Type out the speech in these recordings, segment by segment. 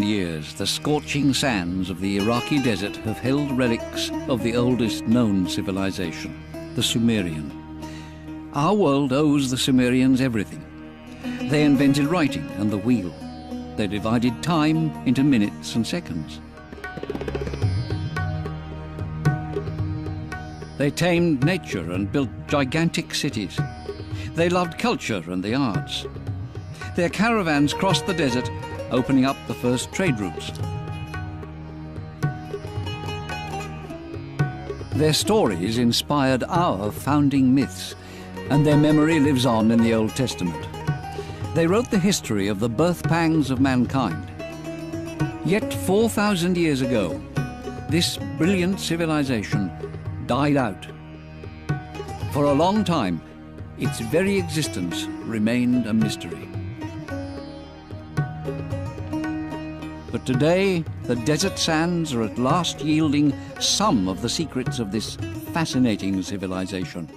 years, the scorching sands of the Iraqi desert have held relics of the oldest known civilization, the Sumerian. Our world owes the Sumerians everything. They invented writing and the wheel. They divided time into minutes and seconds. They tamed nature and built gigantic cities. They loved culture and the arts. Their caravans crossed the desert, opening up the first trade routes. Their stories inspired our founding myths, and their memory lives on in the Old Testament. They wrote the history of the birth pangs of mankind. Yet 4,000 years ago, this brilliant civilization died out. For a long time, its very existence remained a mystery. But today, the desert sands are at last yielding some of the secrets of this fascinating civilization.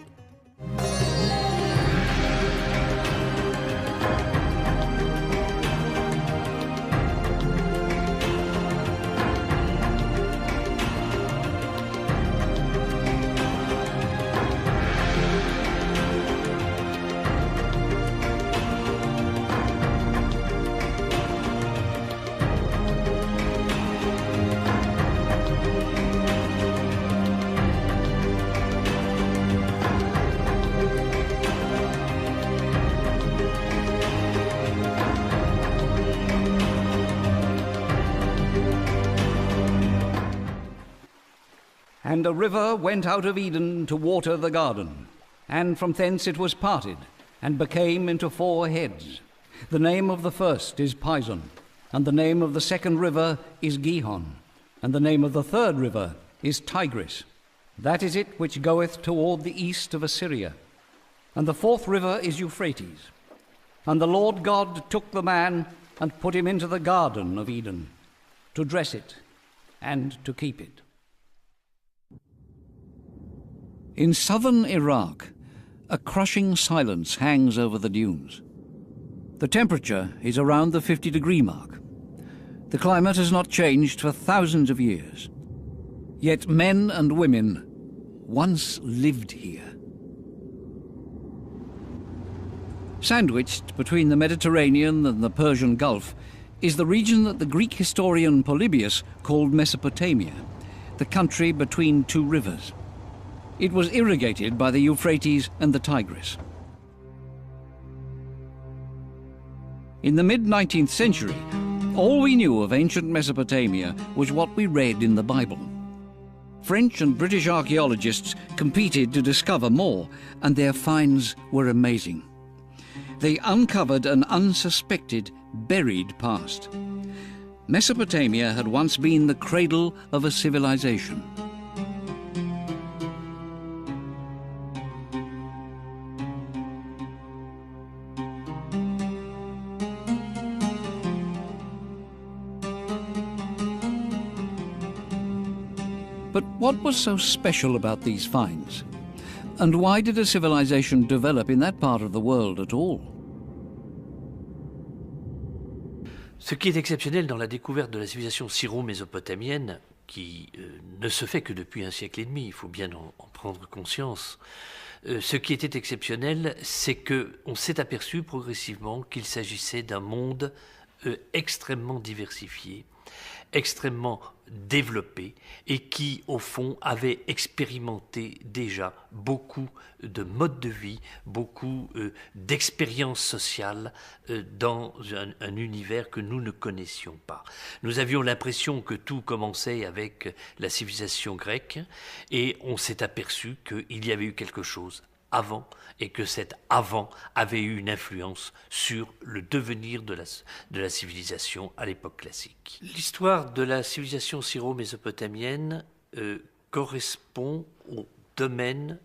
And a river went out of Eden to water the garden, and from thence it was parted, and became into 4 heads. The name of the first is Pison, and the name of the second river is Gihon, and the name of the third river is Tigris. That is it which goeth toward the east of Assyria. And the 4th river is Euphrates. And the Lord God took the man and put him into the garden of Eden, to dress it and to keep it. In southern Iraq, a crushing silence hangs over the dunes. The temperature is around the 50-degree mark. The climate has not changed for thousands of years. Yet men and women once lived here. Sandwiched between the Mediterranean and the Persian Gulf is the region that the Greek historian Polybius called Mesopotamia, the country between 2 rivers. It was irrigated by the Euphrates and the Tigris. In the mid-19th century, all we knew of ancient Mesopotamia was what we read in the Bible. French and British archaeologists competed to discover more, and their finds were amazing. They uncovered an unsuspected, buried past. Mesopotamia had once been the cradle of a civilization. But what was so special about these finds? And why did a civilization develop in that part of the world at all? Ce qui est exceptionnel dans la découverte de la civilisation syro-mésopotamienne, qui ne se fait que depuis 1 siècle et demi, il faut bien en prendre conscience, ce qui était exceptionnel, c'est qu'on s'est aperçu progressivement qu'il s'agissait d'un monde extrêmement diversifié, extrêmement développé et qui, au fond, avait expérimenté déjà beaucoup de modes de vie, beaucoup d'expériences sociales dans un univers que nous ne connaissions pas. Nous avions l'impression que tout commençait avec la civilisation grecque et on s'est aperçu qu'il y avait eu quelque chose avant, et que cet avant avait eu une influence sur le devenir de la civilisation à l'époque classique. L'histoire de la civilisation syro-mésopotamienne correspond au domaine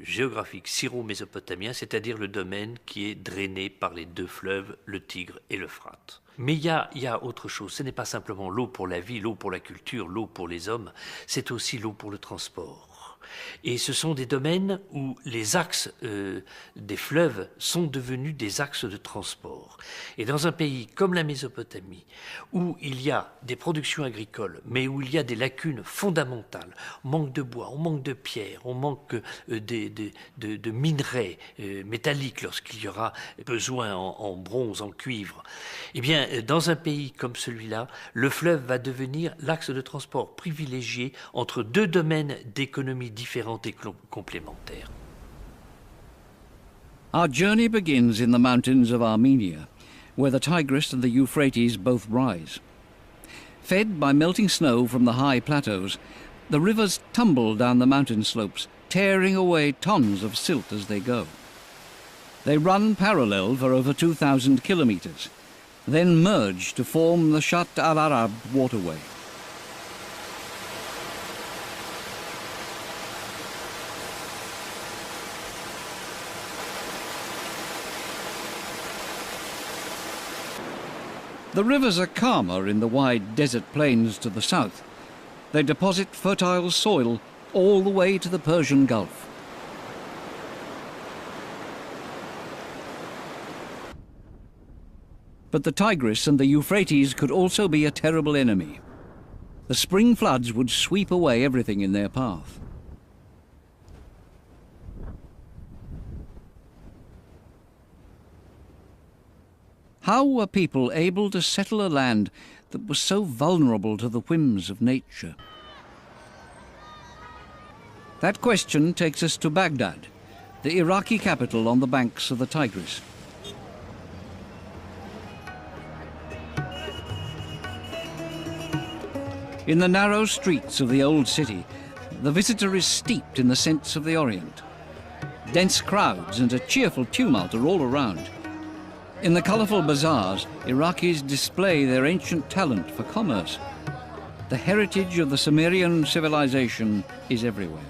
géographique syro-mésopotamien, c'est-à-dire le domaine qui est drainé par les 2 fleuves, le Tigre et l'Euphrate. Mais il y a autre chose, ce n'est pas simplement l'eau pour la vie, l'eau pour la culture, l'eau pour les hommes, c'est aussi l'eau pour le transport. Et ce sont des domaines où les axes des fleuves sont devenus des axes de transport. Et dans un pays comme la Mésopotamie, où il y a des productions agricoles, mais où il y a des lacunes fondamentales, on manque de bois, on manque de pierre, on manque de minerais métalliques lorsqu'il y aura besoin en bronze, en cuivre, eh bien, dans un pays comme celui-là, le fleuve va devenir l'axe de transport privilégié entre deux domaines d'économie différents et complémentaires. Our journey begins in the mountains of Armenia, where the Tigris and the Euphrates both rise. Fed by melting snow from the high plateaus, the rivers tumble down the mountain slopes, tearing away tons of silt as they go. They run parallel for over 2,000 kilometers, then merge to form the Shatt al-Arab waterway. The rivers are calmer in the wide desert plains to the south. They deposit fertile soil all the way to the Persian Gulf. But the Tigris and the Euphrates could also be a terrible enemy. The spring floods would sweep away everything in their path. How were people able to settle a land that was so vulnerable to the whims of nature? That question takes us to Baghdad, the Iraqi capital on the banks of the Tigris. In the narrow streets of the old city, the visitor is steeped in the scents of the Orient. Dense crowds and a cheerful tumult are all around. In the colourful bazaars, Iraqis display their ancient talent for commerce. The heritage of the Sumerian civilization is everywhere.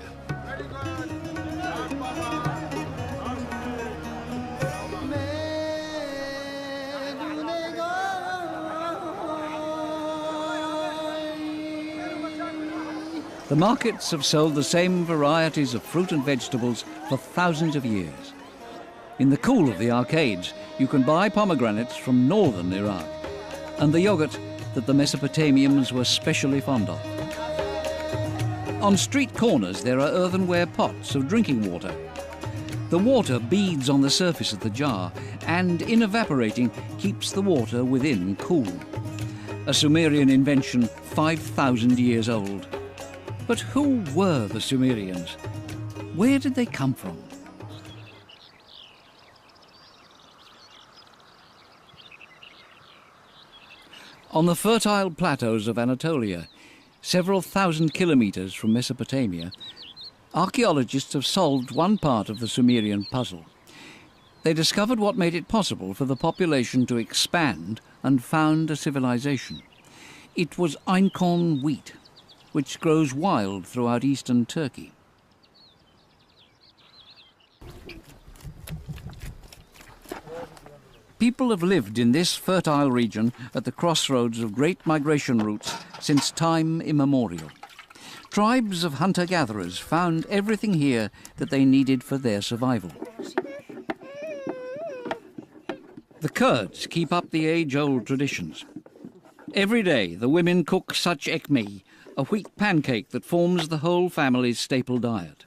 The markets have sold the same varieties of fruit and vegetables for thousands of years. In the cool of the arcades, you can buy pomegranates from northern Iraq and the yogurt that the Mesopotamians were specially fond of. On street corners, there are earthenware pots of drinking water. The water beads on the surface of the jar and, in evaporating, keeps the water within cool. A Sumerian invention 5,000 years old. But who were the Sumerians? Where did they come from? On the fertile plateaus of Anatolia, several thousand kilometers from Mesopotamia, archaeologists have solved one part of the Sumerian puzzle. They discovered what made it possible for the population to expand and found a civilization. It was einkorn wheat, which grows wild throughout eastern Turkey. People have lived in this fertile region at the crossroads of great migration routes since time immemorial. Tribes of hunter-gatherers found everything here that they needed for their survival. The Kurds keep up the age-old traditions. Every day the women cook such ekmeği, a wheat pancake that forms the whole family's staple diet.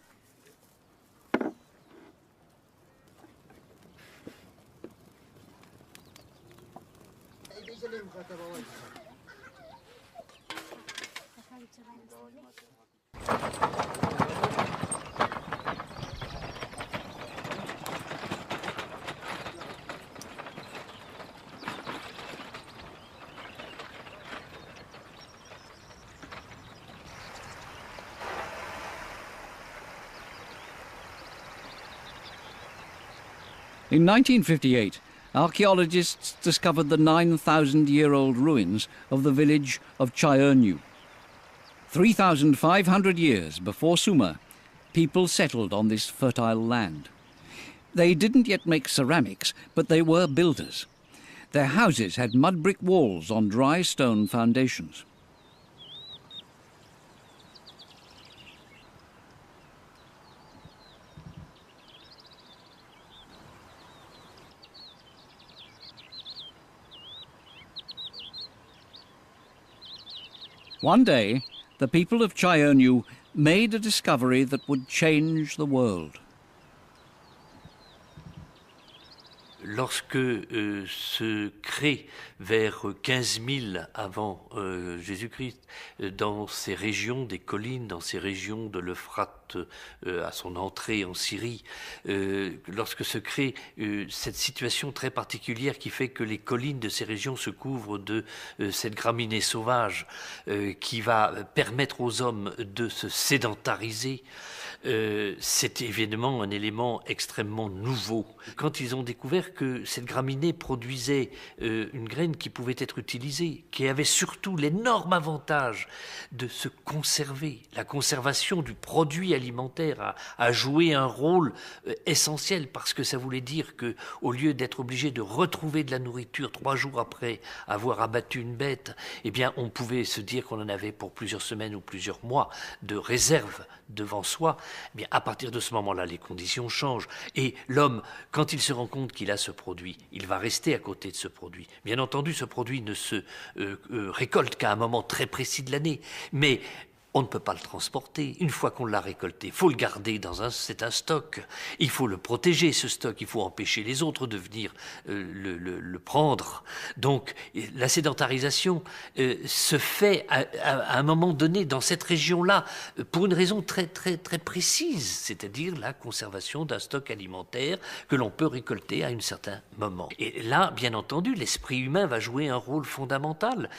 In 1958, archaeologists discovered the 9,000-year-old ruins of the village of Chayernu. 3,500 years before Sumer, people settled on this fertile land. They didn't yet make ceramics, but they were builders. Their houses had mud brick walls on dry stone foundations. One day, the people of Chaionu made a discovery that would change the world. Lorsque se crée vers 15 000 avant Jésus-Christ, dans ces régions des collines, dans ces régions de l'Euphrate à son entrée en Syrie, lorsque se crée cette situation très particulière qui fait que les collines de ces régions se couvrent de cette graminée sauvage qui va permettre aux hommes de se sédentariser, c'est évidemment un élément extrêmement nouveau. Quand ils ont découvert que cette graminée produisait une graine qui pouvait être utilisée, qui avait surtout l'énorme avantage de se conserver, la conservation du produit alimentaire a joué un rôle essentiel parce que ça voulait dire que, au lieu d'être obligé de retrouver de la nourriture 3 jours après avoir abattu une bête, eh bien on pouvait se dire qu'on en avait pour plusieurs semaines ou plusieurs mois de réserve devant soi. Eh bien, à partir de ce moment-là, les conditions changent. Et l'homme, quand il se rend compte qu'il a ce produit, il va rester à côté de ce produit. Bien entendu, ce produit ne se récolte qu'à un moment très précis de l'année. Mais on ne peut pas le transporter. Une fois qu'on l'a récolté, il faut le garder c'est un stock. Il faut le protéger, ce stock. Il faut empêcher les autres de venir le prendre. Donc, la sédentarisation se fait à un moment donné dans cette région-là pour une raison très, très, très précise, c'est-à-dire la conservation d'un stock alimentaire que l'on peut récolter à un certain moment. Et là, bien entendu, l'esprit humain va jouer un rôle fondamental.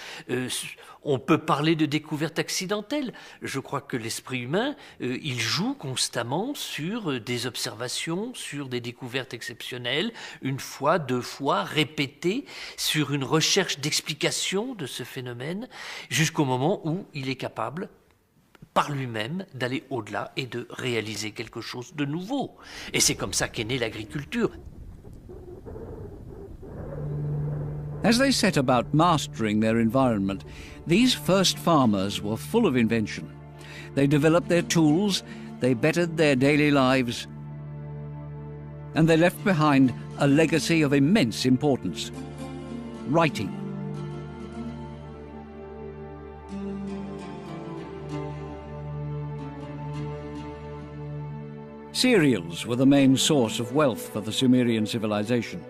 On peut parler de découverte accidentelle. Je crois que l'esprit humain, il joue constamment sur des observations, sur des découvertes exceptionnelles, une fois, 2 fois, répétées, sur une recherche d'explication de ce phénomène, jusqu'au moment où il est capable, par lui-même, d'aller au-delà et de réaliser quelque chose de nouveau. Et c'est comme ça qu'est née l'agriculture. As they set about mastering their environment, these first farmers were full of invention. They developed their tools, they bettered their daily lives, and they left behind a legacy of immense importance: writing. Cereals were the main source of wealth for the Sumerian civilization.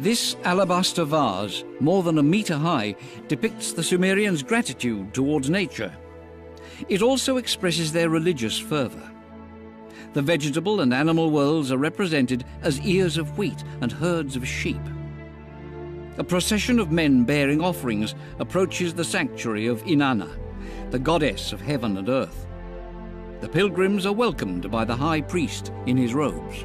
This alabaster vase, more than a metre high, depicts the Sumerians' gratitude towards nature. It also expresses their religious fervour. The vegetable and animal worlds are represented as ears of wheat and herds of sheep. A procession of men bearing offerings approaches the sanctuary of Inanna, the goddess of heaven and earth. The pilgrims are welcomed by the high priest in his robes.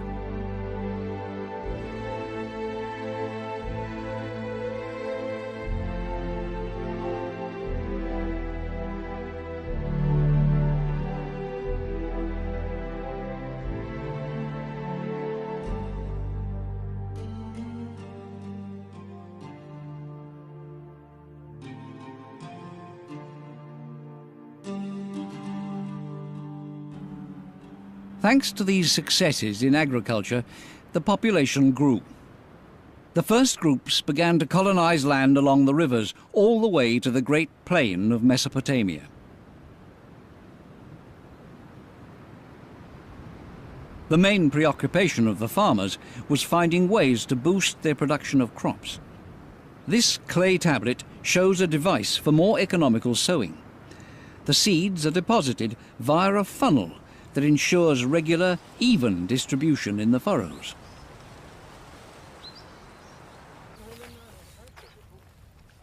Thanks to these successes in agriculture, the population grew. The first groups began to colonize land along the rivers all the way to the great plain of Mesopotamia. The main preoccupation of the farmers was finding ways to boost their production of crops. This clay tablet shows a device for more economical sowing. The seeds are deposited via a funnel that ensures regular, even distribution in the furrows.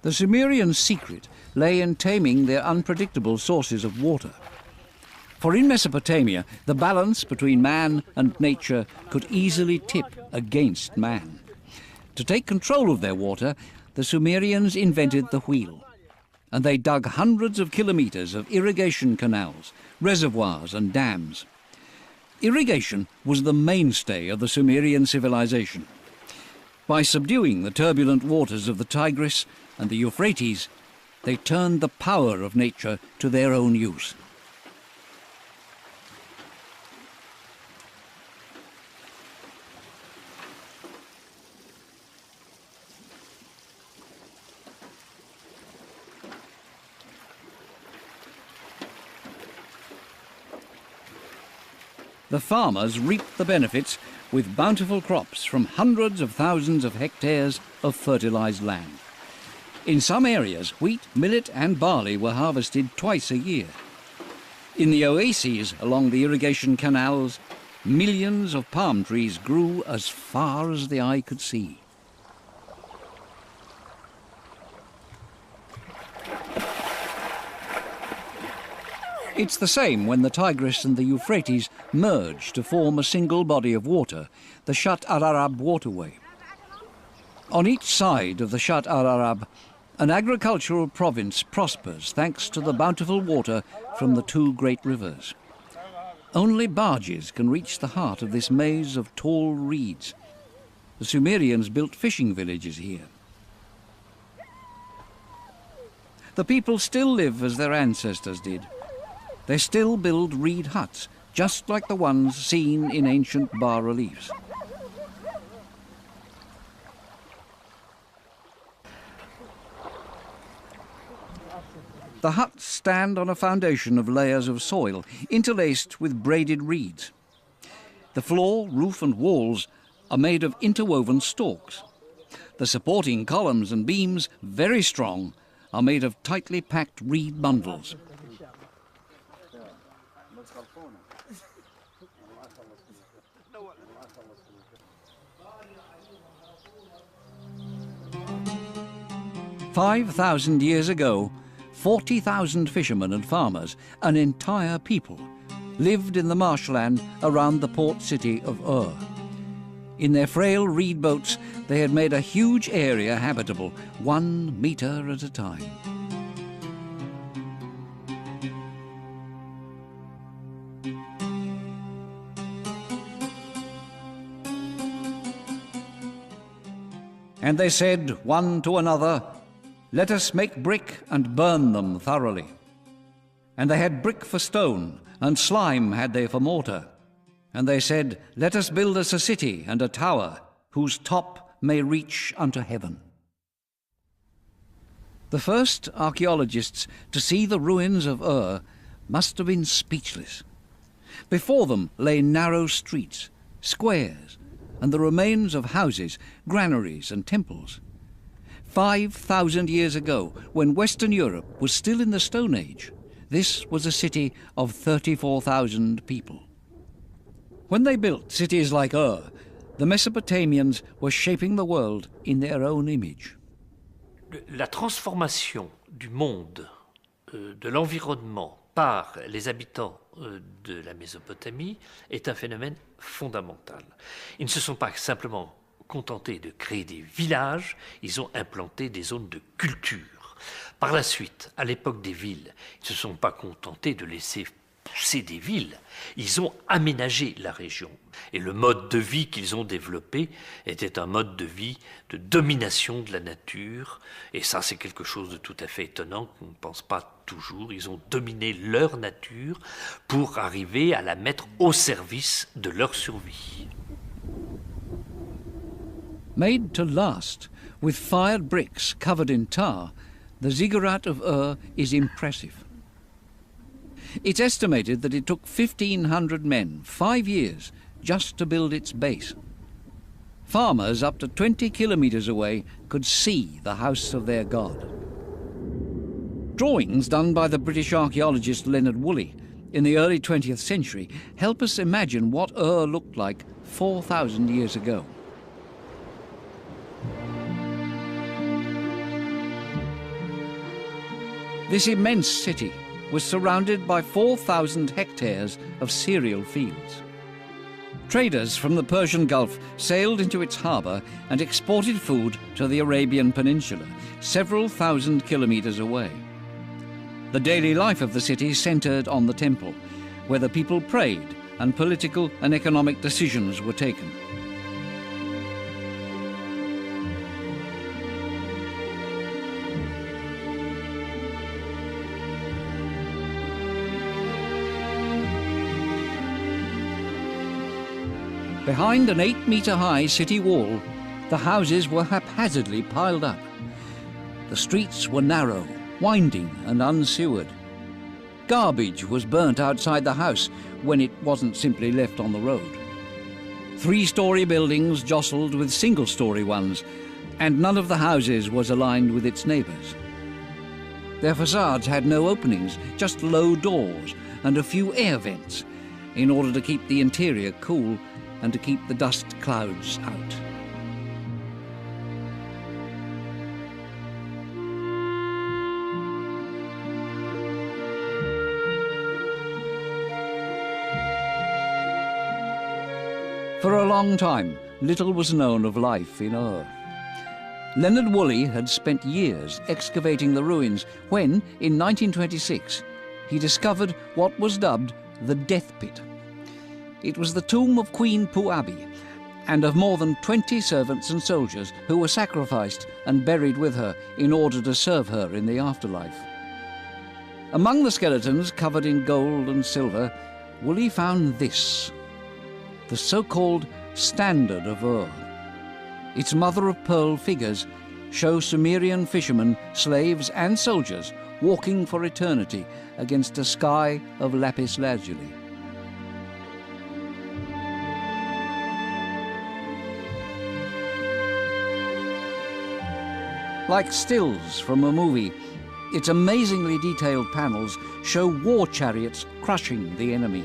The Sumerian secret lay in taming their unpredictable sources of water. For in Mesopotamia, the balance between man and nature could easily tip against man. To take control of their water, the Sumerians invented the wheel, and they dug hundreds of kilometers of irrigation canals, reservoirs and dams. Irrigation was the mainstay of the Sumerian civilization. By subduing the turbulent waters of the Tigris and the Euphrates, they turned the power of nature to their own use. The farmers reaped the benefits with bountiful crops from hundreds of thousands of hectares of fertilized land. In some areas, wheat, millet and barley were harvested twice a year. In the oases along the irrigation canals, millions of palm trees grew as far as the eye could see. It's the same when the Tigris and the Euphrates merge to form a single body of water, the Shatt al-Arab waterway. On each side of the Shatt al-Arab, an agricultural province prospers thanks to the bountiful water from the two great rivers. Only barges can reach the heart of this maze of tall reeds. The Sumerians built fishing villages here. The people still live as their ancestors did. They still build reed huts, just like the ones seen in ancient bas-reliefs. The huts stand on a foundation of layers of soil, interlaced with braided reeds. The floor, roof and walls are made of interwoven stalks. The supporting columns and beams, very strong, are made of tightly packed reed bundles. "5,000 years ago, 40,000 fishermen and farmers, an entire people, lived in the marshland around the port city of Ur. In their frail reed boats, they had made a huge area habitable, 1 meter at a time. And they said one to another, 'Let us make brick and burn them thoroughly.' And they had brick for stone, and slime had they for mortar. And they said, 'Let us build us a city and a tower, whose top may reach unto heaven.' The first archaeologists to see the ruins of Ur must have been speechless. Before them lay narrow streets, squares, and the remains of houses, granaries and temples. 5,000 years ago, when Western Europe was still in the Stone Age, this was a city of 34,000 people. When they built cities like Ur, the Mesopotamians were shaping the world in their own image. La transformation du monde, de l'environnement par les habitants de la Mésopotamie est un phénomène fondamental. Ils ne se sont pas simplement contentés de créer des villages, ils ont implanté des zones de culture. Par la suite, à l'époque des villes, ils ne se sont pas contentés de laisser pousser des villes, ils ont aménagé la région. Et le mode de vie qu'ils ont développé était un mode de vie de domination de la nature. Et ça, c'est quelque chose de tout à fait étonnant qu'on ne pense pas toujours. Ils ont dominé leur nature pour arriver à la mettre au service de leur survie. Made to last, with fired bricks covered in tar, the ziggurat of Ur is impressive. It's estimated that it took 1,500 men 5 years just to build its base. Farmers up to 20 kilometers away could see the house of their god. Drawings done by the British archaeologist Leonard Woolley in the early 20th century help us imagine what Ur looked like 4,000 years ago. This immense city was surrounded by 4,000 hectares of cereal fields. Traders from the Persian Gulf sailed into its harbour and exported food to the Arabian Peninsula, several thousand kilometres away. The daily life of the city centred on the temple, where the people prayed and political and economic decisions were taken. Behind an 8-metre-high city wall, the houses were haphazardly piled up. The streets were narrow, winding and unsewered. Garbage was burnt outside the house when it wasn't simply left on the road. 3-story buildings jostled with single-story ones, and none of the houses was aligned with its neighbours. Their facades had no openings, just low doors and a few air vents, in order to keep the interior cool and to keep the dust clouds out. For a long time, little was known of life in Ur. Leonard Woolley had spent years excavating the ruins when, in 1926, he discovered what was dubbed the Death Pit. It was the tomb of Queen Puabi and of more than 20 servants and soldiers who were sacrificed and buried with her in order to serve her in the afterlife. Among the skeletons covered in gold and silver, Woolley found this, the so-called Standard of Ur. Its mother-of-pearl figures show Sumerian fishermen, slaves and soldiers walking for eternity against a sky of lapis lazuli. Like stills from a movie, its amazingly detailed panels show war chariots crushing the enemy.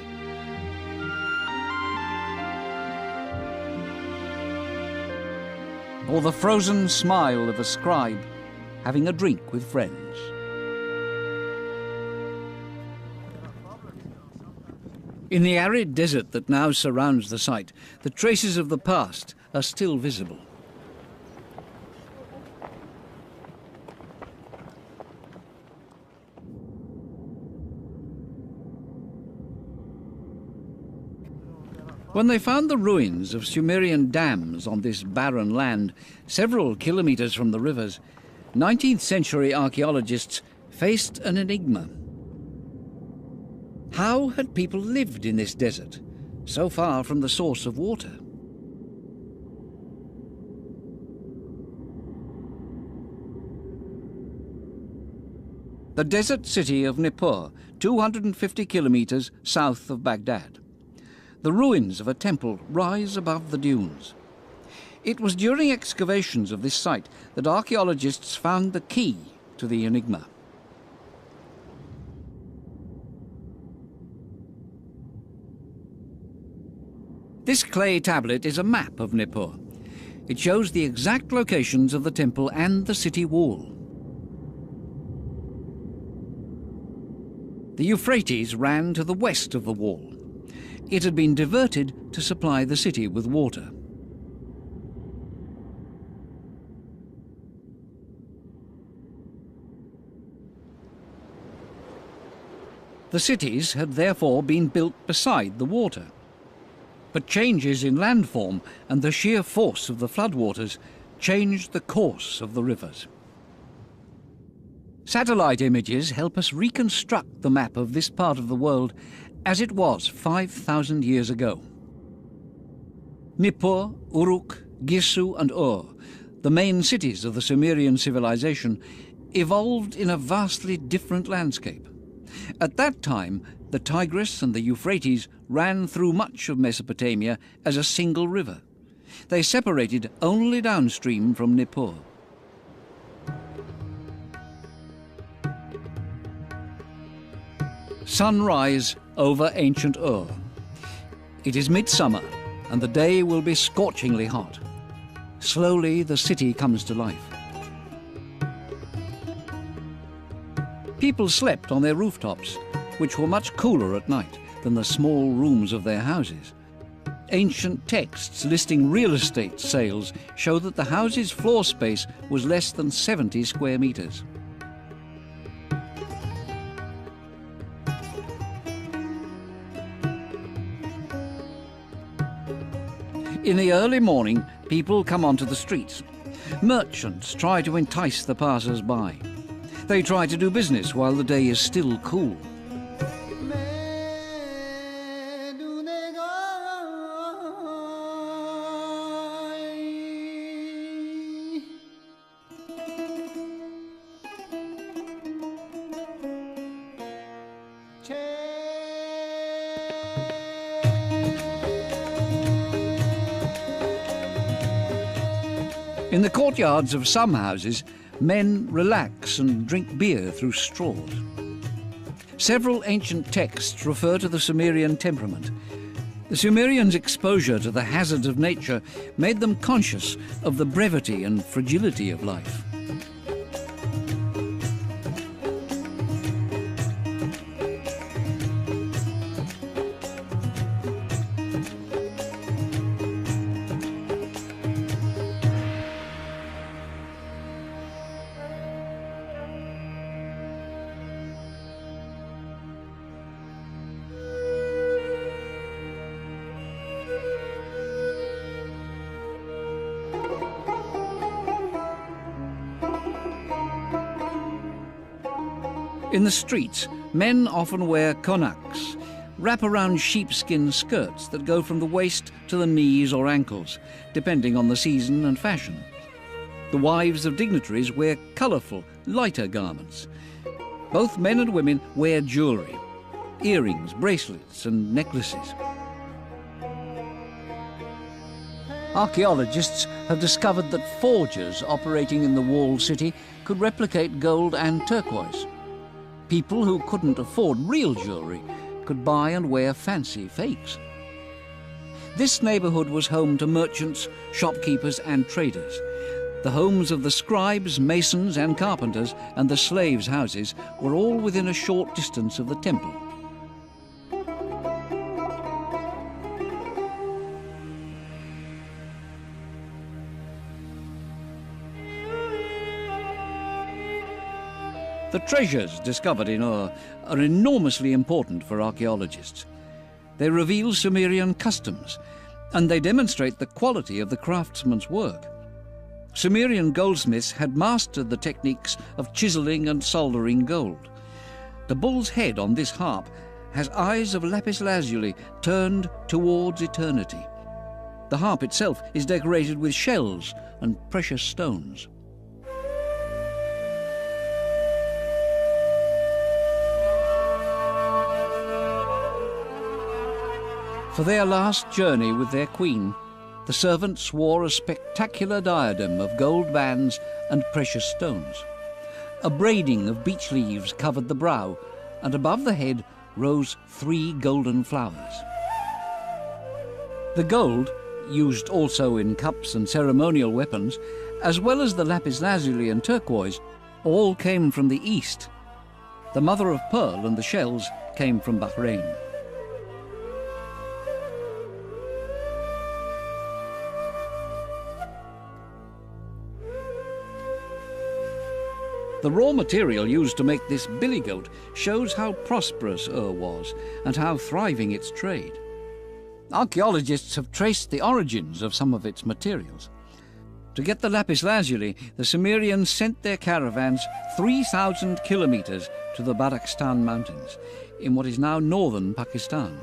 Or the frozen smile of a scribe having a drink with friends. In the arid desert that now surrounds the site, the traces of the past are still visible. When they found the ruins of Sumerian dams on this barren land, several kilometers from the rivers, 19th century archaeologists faced an enigma. How had people lived in this desert, so far from the source of water? The desert city of Nippur, 250 kilometers south of Baghdad. The ruins of a temple rise above the dunes. It was during excavations of this site that archaeologists found the key to the enigma. This clay tablet is a map of Nippur. It shows the exact locations of the temple and the city wall. The Euphrates ran to the west of the wall. It had been diverted to supply the city with water. The cities had therefore been built beside the water. But changes in landform and the sheer force of the floodwaters changed the course of the rivers. Satellite images help us reconstruct the map of this part of the world as it was 5,000 years ago. Nippur, Uruk, Gisu and Ur, the main cities of the Sumerian civilization, evolved in a vastly different landscape. At that time, the Tigris and the Euphrates ran through much of Mesopotamia as a single river. They separated only downstream from Nippur. Sunrise over ancient Ur. It is midsummer, and the day will be scorchingly hot. Slowly, the city comes to life. People slept on their rooftops, which were much cooler at night than the small rooms of their houses. Ancient texts listing real estate sales show that the house's floor space was less than 70 square meters. In the early morning, people come onto the streets. Merchants try to entice the passers-by. They try to do business while the day is still cool. In the courtyards of some houses, men relax and drink beer through straws. Several ancient texts refer to the Sumerian temperament. The Sumerians' exposure to the hazards of nature made them conscious of the brevity and fragility of life. In the streets, men often wear konaks, wrap-around sheepskin skirts that go from the waist to the knees or ankles, depending on the season and fashion. The wives of dignitaries wear colourful, lighter garments. Both men and women wear jewellery, earrings, bracelets and necklaces. Archaeologists have discovered that forgers operating in the walled city could replicate gold and turquoise. People who couldn't afford real jewellery could buy and wear fancy fakes. This neighbourhood was home to merchants, shopkeepers and traders. The homes of the scribes, masons and carpenters and the slaves' houses were all within a short distance of the temple. The treasures discovered in Ur are enormously important for archaeologists. They reveal Sumerian customs, and they demonstrate the quality of the craftsman's work. Sumerian goldsmiths had mastered the techniques of chiseling and soldering gold. The bull's head on this harp has eyes of lapis lazuli turned towards eternity. The harp itself is decorated with shells and precious stones. For their last journey with their queen, the servants wore a spectacular diadem of gold bands and precious stones. A braiding of beech leaves covered the brow, and above the head rose 3 golden flowers. The gold, used also in cups and ceremonial weapons, as well as the lapis lazuli and turquoise, all came from the east. The mother of pearl and the shells came from Bahrain. The raw material used to make this billy goat shows how prosperous Ur was and how thriving its trade. Archaeologists have traced the origins of some of its materials. To get the lapis lazuli, the Sumerians sent their caravans 3,000 kilometers to the Badakhshan mountains, in what is now northern Pakistan.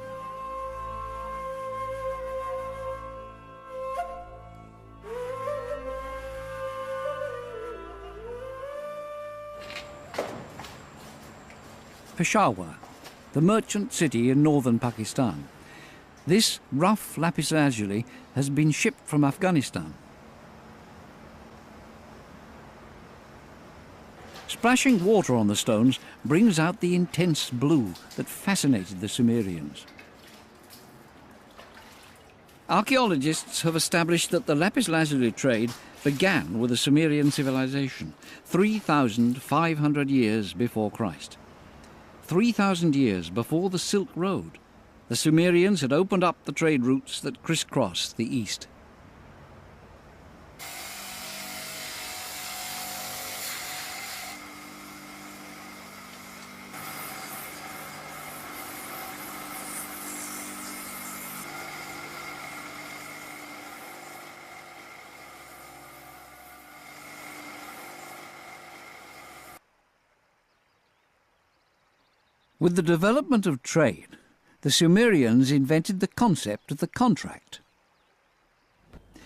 Peshawar, the merchant city in northern Pakistan. This rough lapis lazuli has been shipped from Afghanistan. Splashing water on the stones brings out the intense blue that fascinated the Sumerians. Archaeologists have established that the lapis lazuli trade began with the Sumerian civilization, 3,500 years before Christ. 3,000 years before the Silk Road, the Sumerians had opened up the trade routes that crisscrossed the east. With the development of trade, the Sumerians invented the concept of the contract.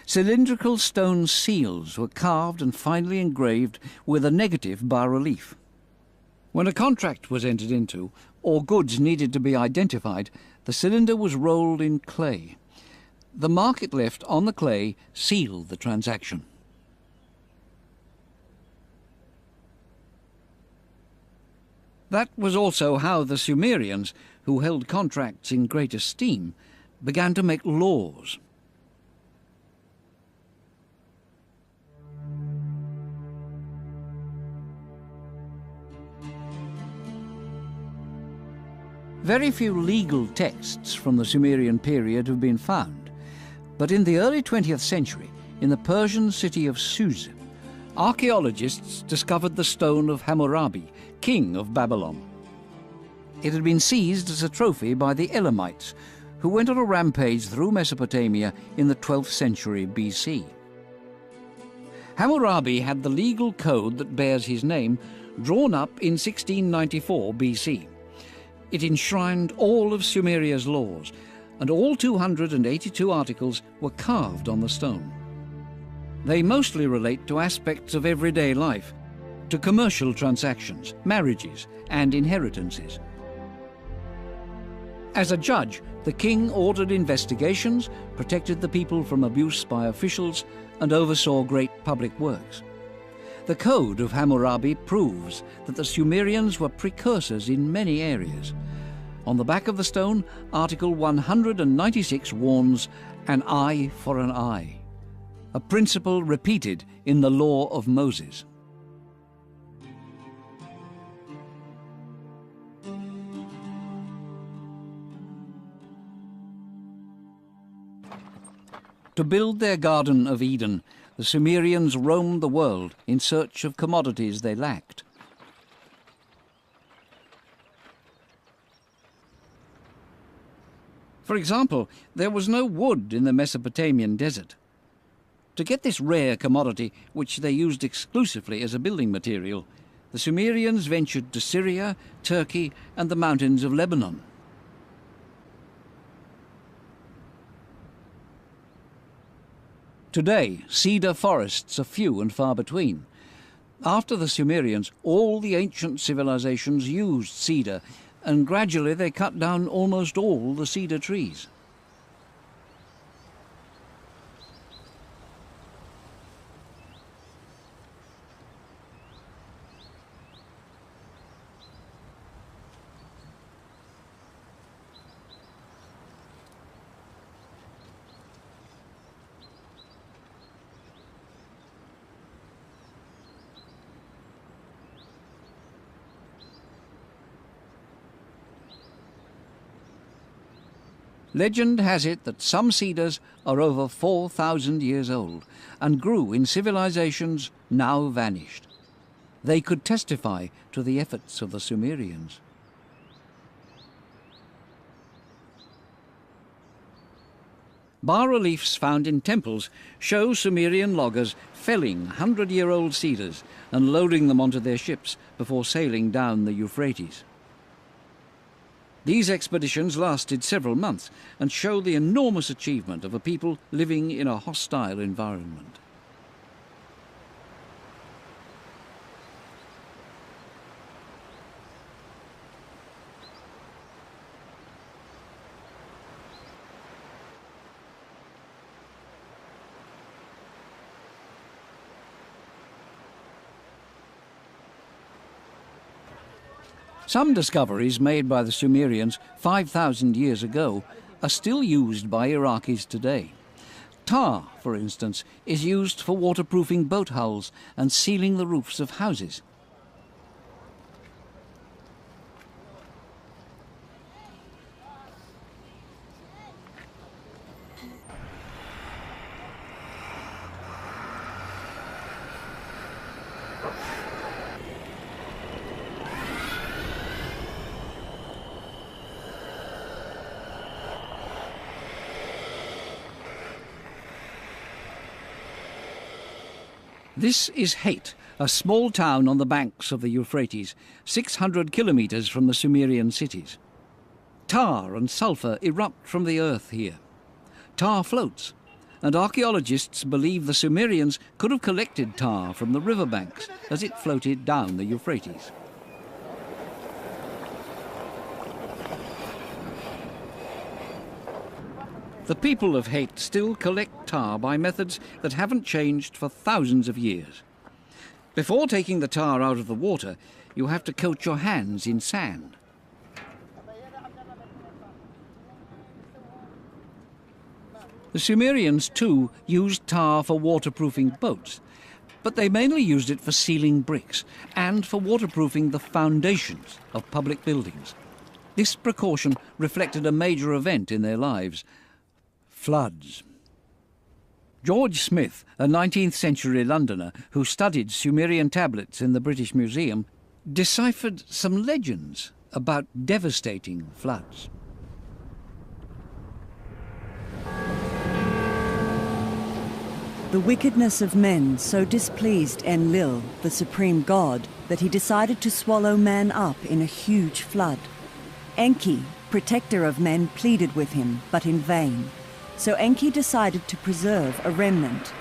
Cylindrical stone seals were carved and finally engraved with a negative bas-relief. When a contract was entered into, or goods needed to be identified, the cylinder was rolled in clay. The mark it left on the clay sealed the transaction. That was also how the Sumerians, who held contracts in great esteem, began to make laws. Very few legal texts from the Sumerian period have been found, but in the early 20th century, in the Persian city of Susa, archaeologists discovered the stone of Hammurabi, king of Babylon. It had been seized as a trophy by the Elamites, who went on a rampage through Mesopotamia in the 12th century BC. Hammurabi had the legal code that bears his name drawn up in 1694 BC. It enshrined all of Sumeria's laws, and all 282 articles were carved on the stone. They mostly relate to aspects of everyday life, to commercial transactions, marriages, and inheritances. As a judge, the king ordered investigations, protected the people from abuse by officials, and oversaw great public works. The Code of Hammurabi proves that the Sumerians were precursors in many areas. On the back of the stone, Article 196 warns, "An eye for an eye," a principle repeated in the Law of Moses. To build their Garden of Eden, the Sumerians roamed the world in search of commodities they lacked. For example, there was no wood in the Mesopotamian desert. To get this rare commodity, which they used exclusively as a building material, the Sumerians ventured to Syria, Turkey, and the mountains of Lebanon. Today, cedar forests are few and far between. After the Sumerians, all the ancient civilizations used cedar, and gradually they cut down almost all the cedar trees. Legend has it that some cedars are over 4,000 years old and grew in civilizations now vanished. They could testify to the efforts of the Sumerians. Bas-reliefs found in temples show Sumerian loggers felling 100-year-old cedars and loading them onto their ships before sailing down the Euphrates. These expeditions lasted several months and show the enormous achievement of a people living in a hostile environment. Some discoveries made by the Sumerians 5,000 years ago are still used by Iraqis today. Tar, for instance, is used for waterproofing boat hulls and sealing the roofs of houses. This is Hate, a small town on the banks of the Euphrates, 600 kilometers from the Sumerian cities. Tar and sulfur erupt from the earth here. Tar floats, and archaeologists believe the Sumerians could have collected tar from the riverbanks as it floated down the Euphrates. The people of Haiti still collect tar by methods that haven't changed for thousands of years. Before taking the tar out of the water, you have to coat your hands in sand. The Sumerians, too, used tar for waterproofing boats, but they mainly used it for sealing bricks and for waterproofing the foundations of public buildings. This precaution reflected a major event in their lives: floods. George Smith, a 19th century Londoner who studied Sumerian tablets in the British Museum, deciphered some legends about devastating floods. The wickedness of men so displeased Enlil, the supreme god, that he decided to swallow man up in a huge flood. Enki, protector of men, pleaded with him, but in vain. So Enki decided to preserve a remnant.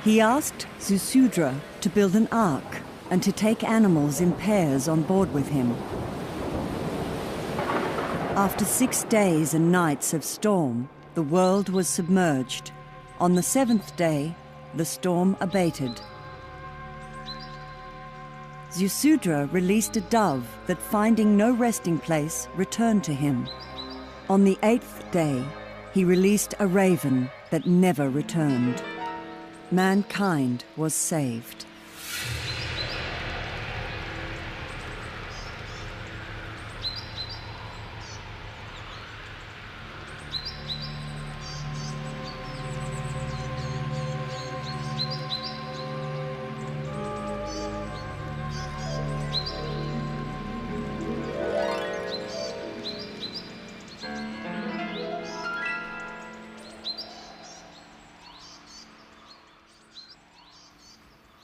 He asked Zusudra to build an ark and to take animals in pairs on board with him. After 6 days and nights of storm, the world was submerged. On the 7th day, the storm abated. Zusudra released a dove that, finding no resting place, returned to him. On the 8th day, he released a raven that never returned. Mankind was saved.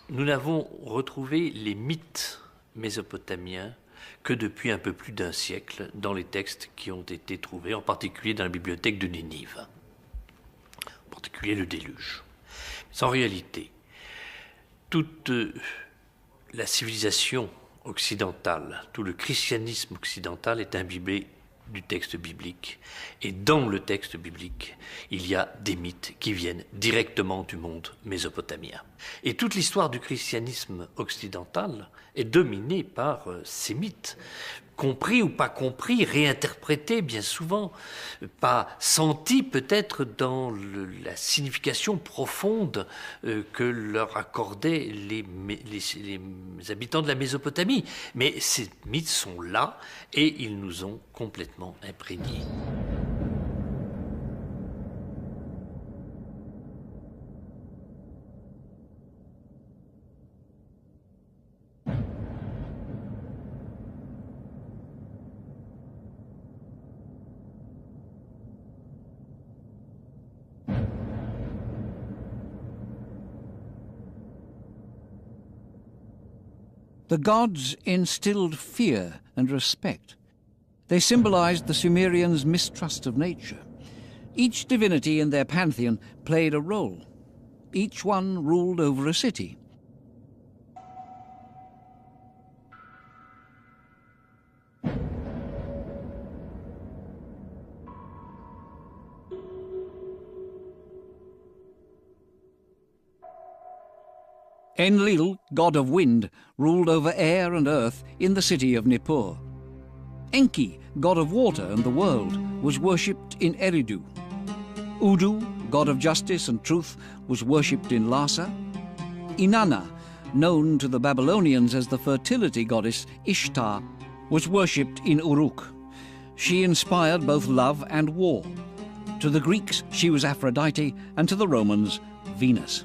Nous n'avons retrouvé les mythes mésopotamiens que depuis un peu plus d'un siècle dans les textes qui ont été trouvés, en particulier dans la bibliothèque de Ninive, en particulier le déluge. Mais en réalité, toute la civilisation occidentale, tout le christianisme occidental est imbibé du texte biblique. Et dans le texte biblique, il y a des mythes qui viennent directement du monde mésopotamien. Et toute l'histoire du christianisme occidental est dominée par ces mythes, compris ou pas compris, réinterprétés bien souvent, pas sentis peut-être dans la signification profonde que leur accordaient les habitants de la Mésopotamie. Mais ces mythes sont là et ils nous ont complètement imprégnés. The gods instilled fear and respect. They symbolized the Sumerians' mistrust of nature. Each divinity in their pantheon played a role. Each one ruled over a city. Enlil, god of wind, ruled over air and earth in the city of Nippur. Enki, god of water and the world, was worshipped in Eridu. Udu, god of justice and truth, was worshipped in Lhasa. Inanna, known to the Babylonians as the fertility goddess Ishtar, was worshipped in Uruk. She inspired both love and war. To the Greeks, she was Aphrodite, and to the Romans, Venus.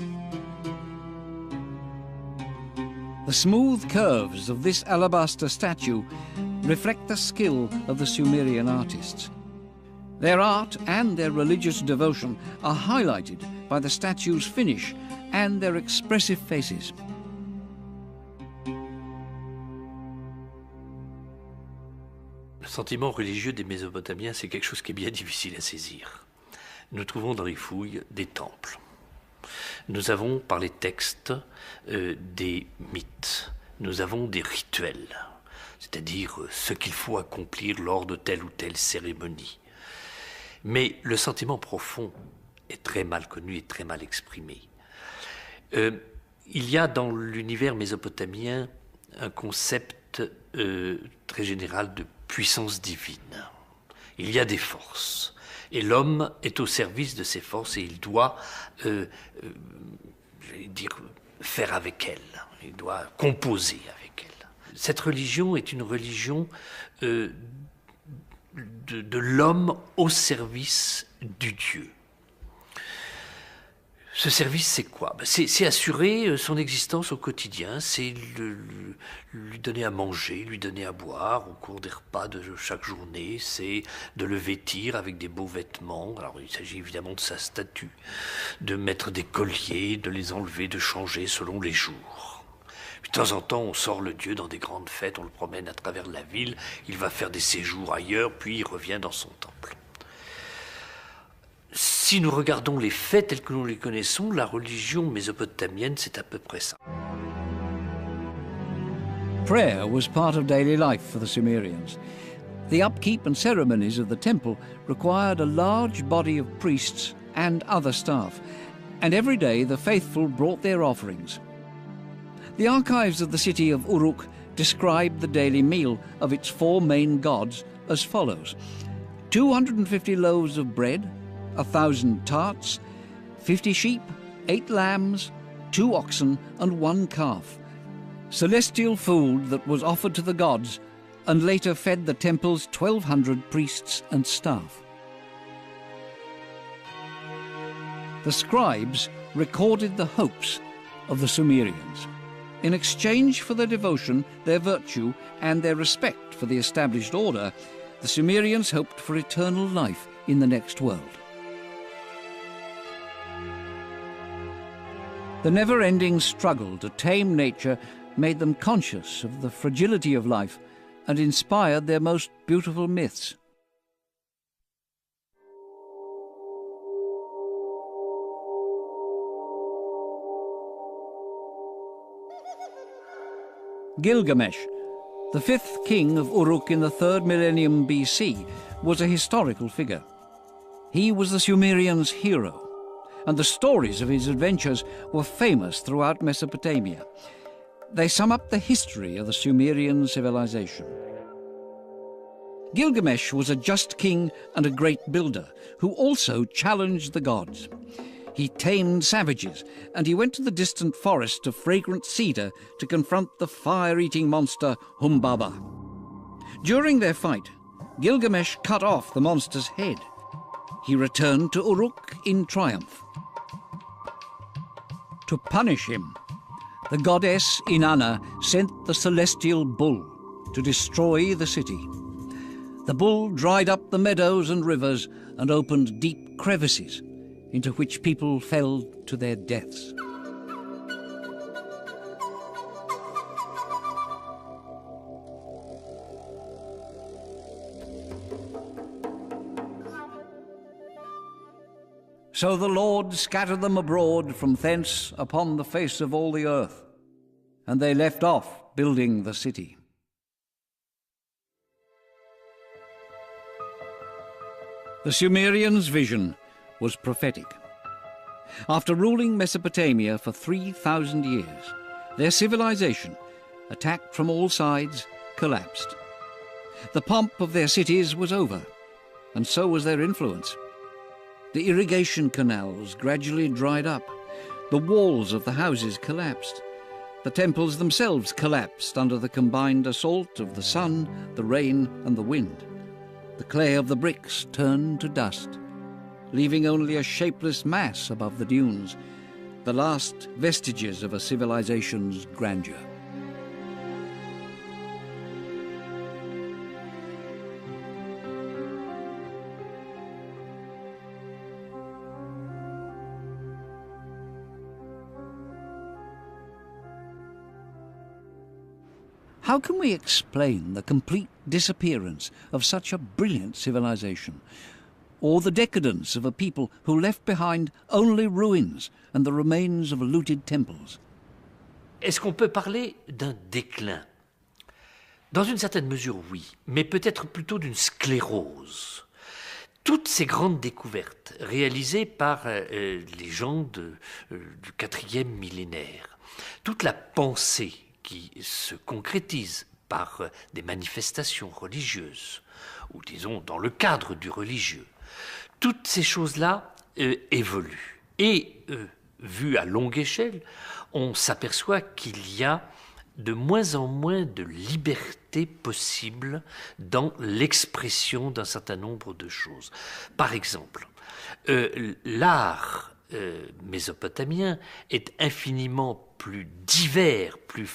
The smooth curves of this alabaster statue reflect the skill of the Sumerian artists. Their art and their religious devotion are highlighted by the statue's finish and their expressive faces. Le sentiment religieux des Mésopotamiens, c'est quelque chose qui est bien difficile à saisir. Nous trouvons dans les fouilles des temples. Nous avons, par les textes, des mythes. Nous avons des rituels, c'est-à-dire ce qu'il faut accomplir lors de telle ou telle cérémonie. Mais le sentiment profond est très mal connu et très mal exprimé. Il y a dans l'univers mésopotamien un concept très général de puissance divine. Il y a des forces, et l'homme est au service de ces forces, et il doit, faire avec elles, il doit composer avec elles. Cette religion est une religion de l'homme au service du Dieu. Ce service, c'est quoi? C'est assurer son existence au quotidien, c'est lui donner à manger, lui donner à boire au cours des repas de chaque journée, c'est de le vêtir avec des beaux vêtements. Alors il s'agit évidemment de sa statue, de mettre des colliers, de les enlever, de changer selon les jours. Puis, de temps en temps, on sort le Dieu dans des grandes fêtes, on le promène à travers la ville, il va faire des séjours ailleurs, puis il revient dans son temple. Si nous regardons les faits tels que nous les connaissons, la religion mésopotamienne, c'est à peu près ça. Prayer was part of daily life for the Sumerians. The upkeep and ceremonies of the temple required a large body of priests and other staff, and every day the faithful brought their offerings. The archives of the city of Uruk describe the daily meal of its four main gods as follows: 250 loaves of bread, 1,000 tarts, 50 sheep, 8 lambs, 2 oxen, and 1 calf. Celestial food that was offered to the gods and later fed the temple's 1,200 priests and staff. The scribes recorded the hopes of the Sumerians. In exchange for their devotion, their virtue, and their respect for the established order, the Sumerians hoped for eternal life in the next world. The never-ending struggle to tame nature made them conscious of the fragility of life and inspired their most beautiful myths. Gilgamesh, the fifth king of Uruk in the 3rd millennium BC, was a historical figure. He was the Sumerians' hero, and the stories of his adventures were famous throughout Mesopotamia. They sum up the history of the Sumerian civilization. Gilgamesh was a just king and a great builder, who also challenged the gods. He tamed savages, and he went to the distant forest of fragrant cedar to confront the fire-eating monster Humbaba. During their fight, Gilgamesh cut off the monster's head. He returned to Uruk in triumph. To punish him, the goddess Inanna sent the celestial bull to destroy the city. The bull dried up the meadows and rivers and opened deep crevices into which people fell to their deaths. So the Lord scattered them abroad from thence upon the face of all the earth, and they left off building the city. The Sumerians' vision was prophetic. After ruling Mesopotamia for 3,000 years, their civilization, attacked from all sides, collapsed. The pomp of their cities was over, and so was their influence. The irrigation canals gradually dried up. The walls of the houses collapsed. The temples themselves collapsed under the combined assault of the sun, the rain, and the wind. The clay of the bricks turned to dust, leaving only a shapeless mass above the dunes, the last vestiges of a civilization's grandeur. How can we explain the complete disappearance of such a brilliant civilization, or the decadence of a people who left behind only ruins and the remains of looted temples? Est-ce qu'on peut parler d'un déclin? Dans une certaine mesure, oui, mais peut-être plutôt d'une sclérose. Toutes ces grandes découvertes réalisées par les gens du 4e millénaire, toute la pensée qui se concrétise par des manifestations religieuses, ou disons dans le cadre du religieux, toutes ces choses-là évoluent. Et vu à longue échelle, on s'aperçoit qu'il y a de moins en moins de liberté possible dans l'expression d'un certain nombre de choses. Par exemple, l'art mésopotamien est infiniment plus divers, plus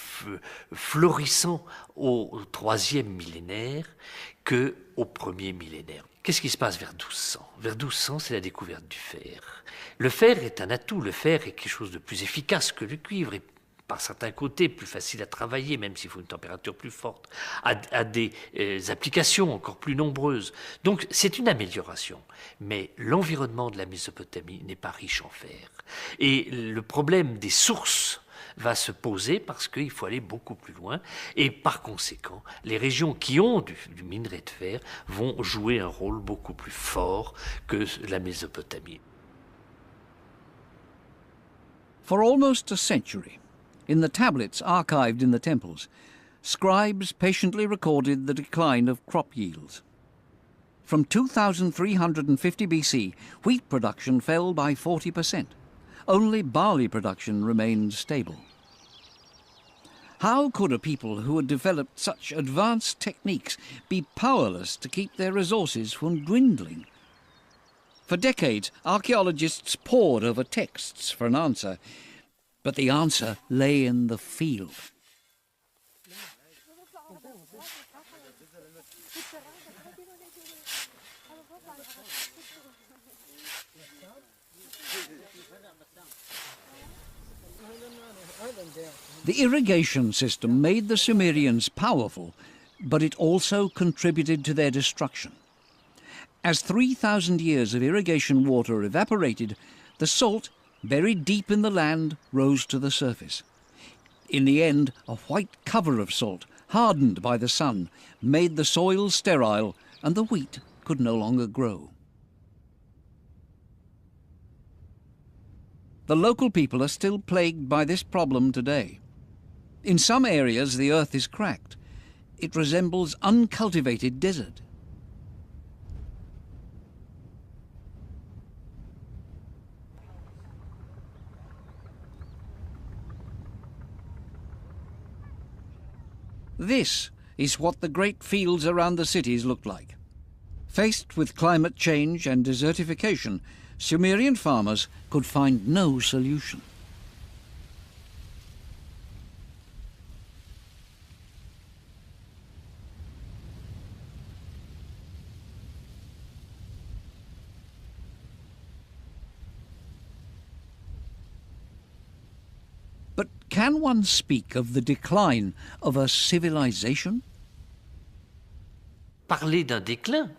florissant au 3e millénaire qu'au 1er millénaire. Qu'est-ce qui se passe vers 1200 ? Vers 1200, c'est la découverte du fer. Le fer est un atout, le fer est quelque chose de plus efficace que le cuivre, et par certains côtés plus facile à travailler, même s'il faut une température plus forte, à des applications encore plus nombreuses. Donc c'est une amélioration. Mais l'environnement de la Mésopotamie n'est pas riche en fer. Et le problème des sources va se poser parce qu'il faut aller beaucoup plus loin. Et par conséquent, les régions qui ont du minerai de fer vont jouer un rôle beaucoup plus fort que la Mésopotamie. For almost a century, in the tablets archived in the temples, scribes patiently recorded the decline of crop yields. From 2350 BC, wheat production fell by 40%. Only barley production remained stable. How could a people who had developed such advanced techniques be powerless to keep their resources from dwindling? For decades, archaeologists pored over texts for an answer, but the answer lay in the field. The irrigation system made the Sumerians powerful, but it also contributed to their destruction. As 3,000 years of irrigation water evaporated, the salt, buried deep in the land, rose to the surface. In the end, a white cover of salt, hardened by the sun, made the soil sterile, and the wheat could no longer grow. The local people are still plagued by this problem today. In some areas, the earth is cracked. It resembles uncultivated desert. This is what the great fields around the cities looked like. Faced with climate change and desertification, Sumerian farmers could find no solution. But can one speak of the decline of a civilization? Parler d'un déclin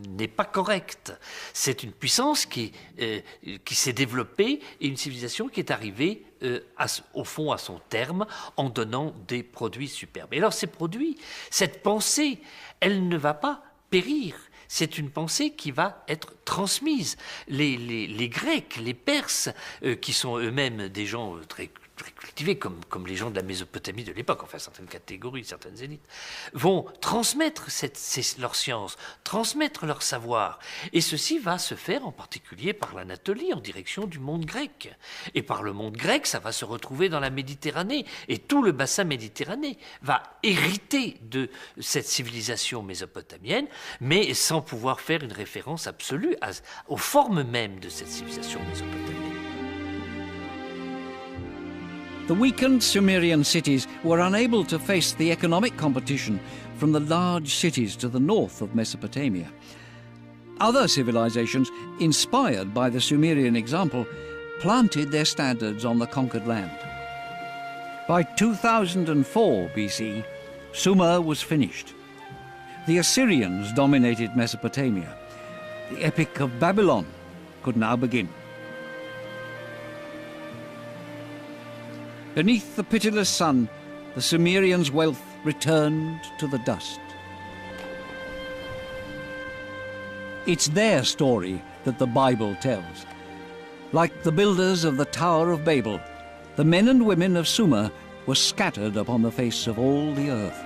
n'est pas correct. C'est une puissance qui s'est développée et une civilisation qui est arrivée au fond à son terme en donnant des produits superbes. Et alors ces produits, cette pensée, elle ne va pas périr. C'est une pensée qui va être transmise. Les Grecs, les Perses, qui sont eux-mêmes des gens très cultivés, comme les gens de la Mésopotamie de l'époque, enfin certaines catégories, certaines élites, vont transmettre leur science, transmettre leur savoir. Et ceci va se faire en particulier par l'Anatolie, en direction du monde grec. Et par le monde grec, ça va se retrouver dans la Méditerranée. Et tout le bassin méditerranéen va hériter de cette civilisation mésopotamienne, mais sans pouvoir faire une référence absolue aux formes mêmes de cette civilisation mésopotamienne. The weakened Sumerian cities were unable to face the economic competition from the large cities to the north of Mesopotamia. Other civilizations, inspired by the Sumerian example, planted their standards on the conquered land. By 2004 BC, Sumer was finished. The Assyrians dominated Mesopotamia. The Epic of Babylon could now begin. Beneath the pitiless sun, the Sumerians' wealth returned to the dust. It's their story that the Bible tells. Like the builders of the Tower of Babel, the men and women of Sumer were scattered upon the face of all the earth.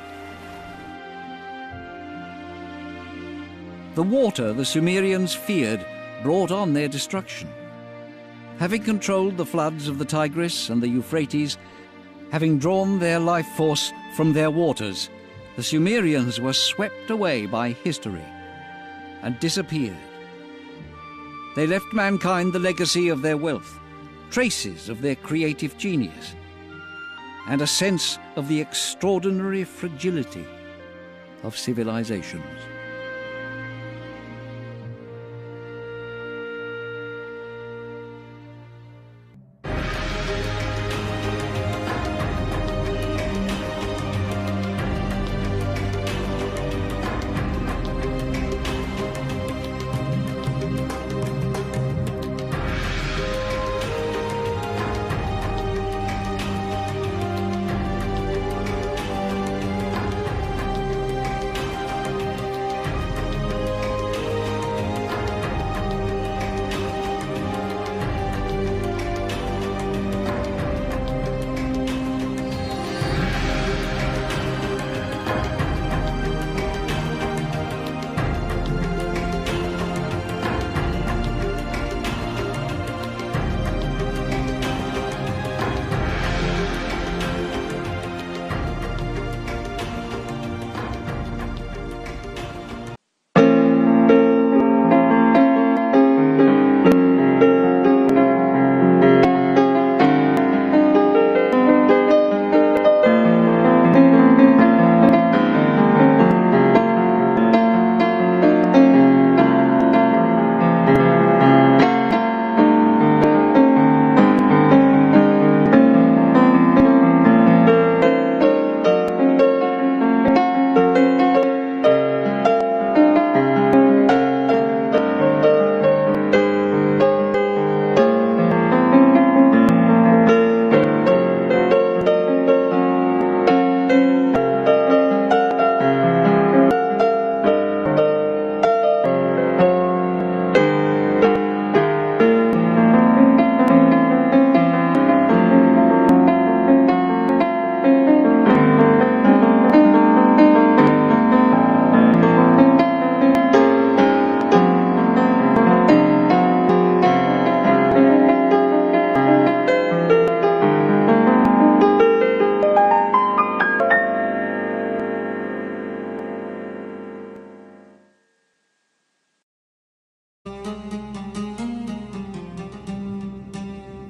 The water the Sumerians feared brought on their destruction. Having controlled the floods of the Tigris and the Euphrates, having drawn their life force from their waters, the Sumerians were swept away by history and disappeared. They left mankind the legacy of their wealth, traces of their creative genius, and a sense of the extraordinary fragility of civilizations.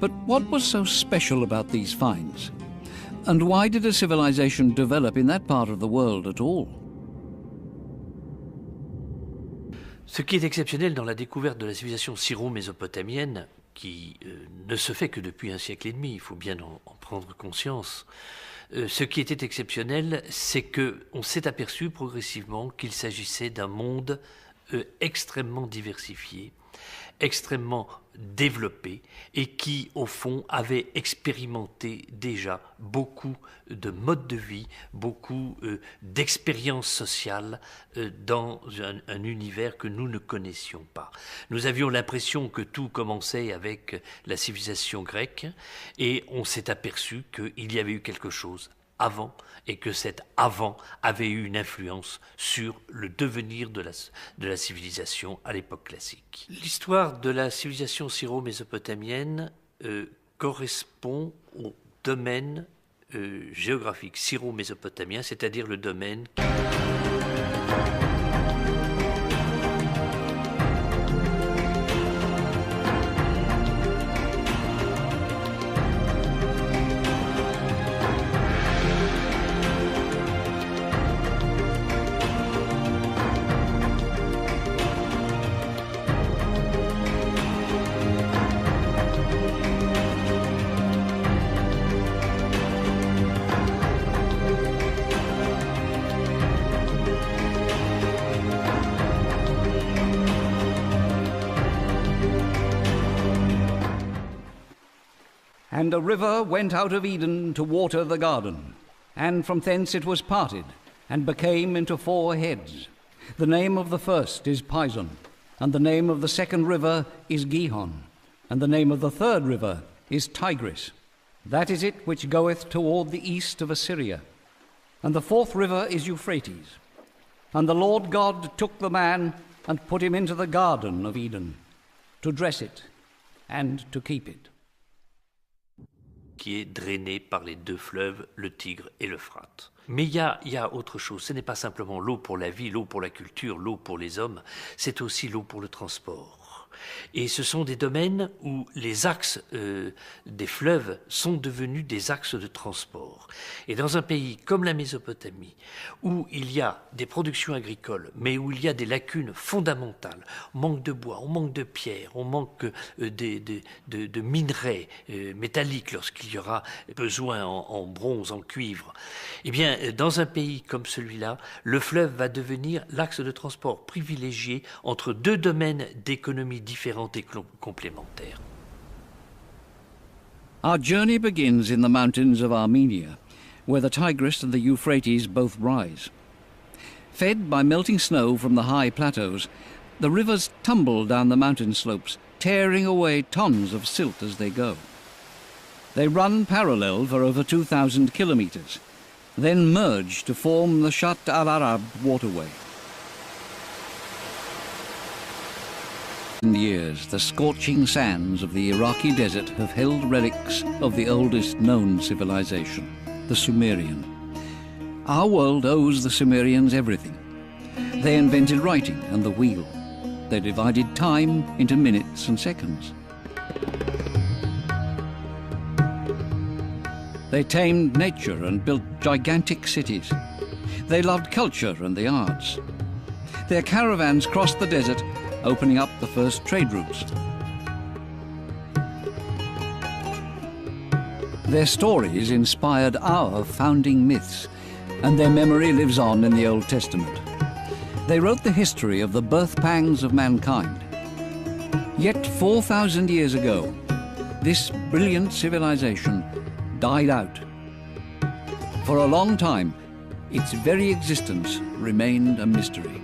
But what was so special about these finds? And why did a civilization develop in that part of the world at all? Ce qui est exceptionnel dans la découverte de la civilisation syro-mésopotamienne, qui ne se fait que depuis un siècle et demi, il faut bien en prendre conscience, ce qui était exceptionnel, c'est qu'on s'est aperçu progressivement qu'il s'agissait d'un monde extrêmement diversifié, extrêmement développé et qui, au fond, avait expérimenté déjà beaucoup de modes de vie, beaucoup d'expériences sociales dans un univers que nous ne connaissions pas. Nous avions l'impression que tout commençait avec la civilisation grecque et on s'est aperçu qu'il y avait eu quelque chose avant et que cet avant avait eu une influence sur le devenir de la civilisation à l'époque classique. L'histoire de la civilisation syro-mésopotamienne correspond au domaine géographique syro-mésopotamien, c'est-à-dire le domaine And a river went out of Eden to water the garden, and from thence it was parted, and became into 4 heads. The name of the first is Pison, and the name of the second river is Gihon, and the name of the third river is Tigris. That is it which goeth toward the east of Assyria. And the fourth river is Euphrates. And the Lord God took the man and put him into the garden of Eden, to dress it and to keep it. Qui est drainé par les deux fleuves, le Tigre et l'Euphrate. Mais il y a autre chose, ce n'est pas simplement l'eau pour la vie, l'eau pour la culture, l'eau pour les hommes, c'est aussi l'eau pour le transport. Et ce sont des domaines où les axes des fleuves sont devenus des axes de transport. Et dans un pays comme la Mésopotamie, où il y a des productions agricoles, mais où il y a des lacunes fondamentales, on manque de bois, on manque de pierre, on manque de minerais métalliques lorsqu'il y aura besoin en bronze, en cuivre, eh bien, dans un pays comme celui-là, le fleuve va devenir l'axe de transport privilégié entre deux domaines d'économie différentes et complémentaires. Our journey begins in the mountains of Armenia, where the Tigris and the Euphrates both rise. Fed by melting snow from the high plateaus, the rivers tumble down the mountain slopes, tearing away tons of silt as they go. They run parallel for over 2,000 kilometers, then merge to form the Shatt al-Arab waterway. In years, the scorching sands of the Iraqi desert have held relics of the oldest known civilization, the Sumerian. Our world owes the Sumerians everything. They invented writing and the wheel. They divided time into minutes and seconds. They tamed nature and built gigantic cities. They loved culture and the arts. Their caravans crossed the desert, opening up the first trade routes. Their stories inspired our founding myths, and their memory lives on in the Old Testament. They wrote the history of the birth pangs of mankind. Yet 4,000 years ago, this brilliant civilization died out. For a long time, its very existence remained a mystery.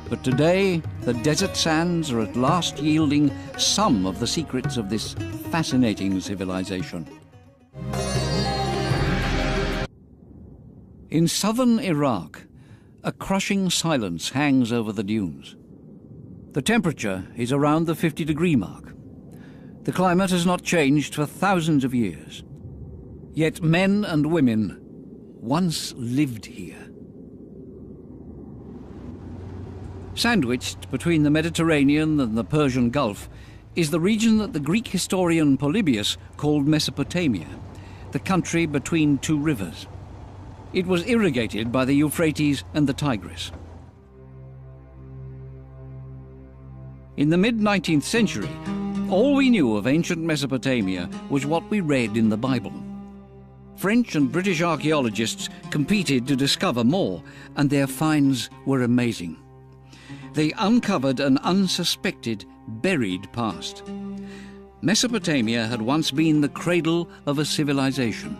But today, the desert sands are at last yielding some of the secrets of this fascinating civilization. In southern Iraq, a crushing silence hangs over the dunes. The temperature is around the 50-degree mark. The climate has not changed for thousands of years. Yet men and women once lived here. Sandwiched between the Mediterranean and the Persian Gulf is the region that the Greek historian Polybius called Mesopotamia, the country between two rivers. It was irrigated by the Euphrates and the Tigris. In the mid-19th century, all we knew of ancient Mesopotamia was what we read in the Bible. French and British archaeologists competed to discover more, and their finds were amazing. They uncovered an unsuspected, buried past. Mesopotamia had once been the cradle of a civilization.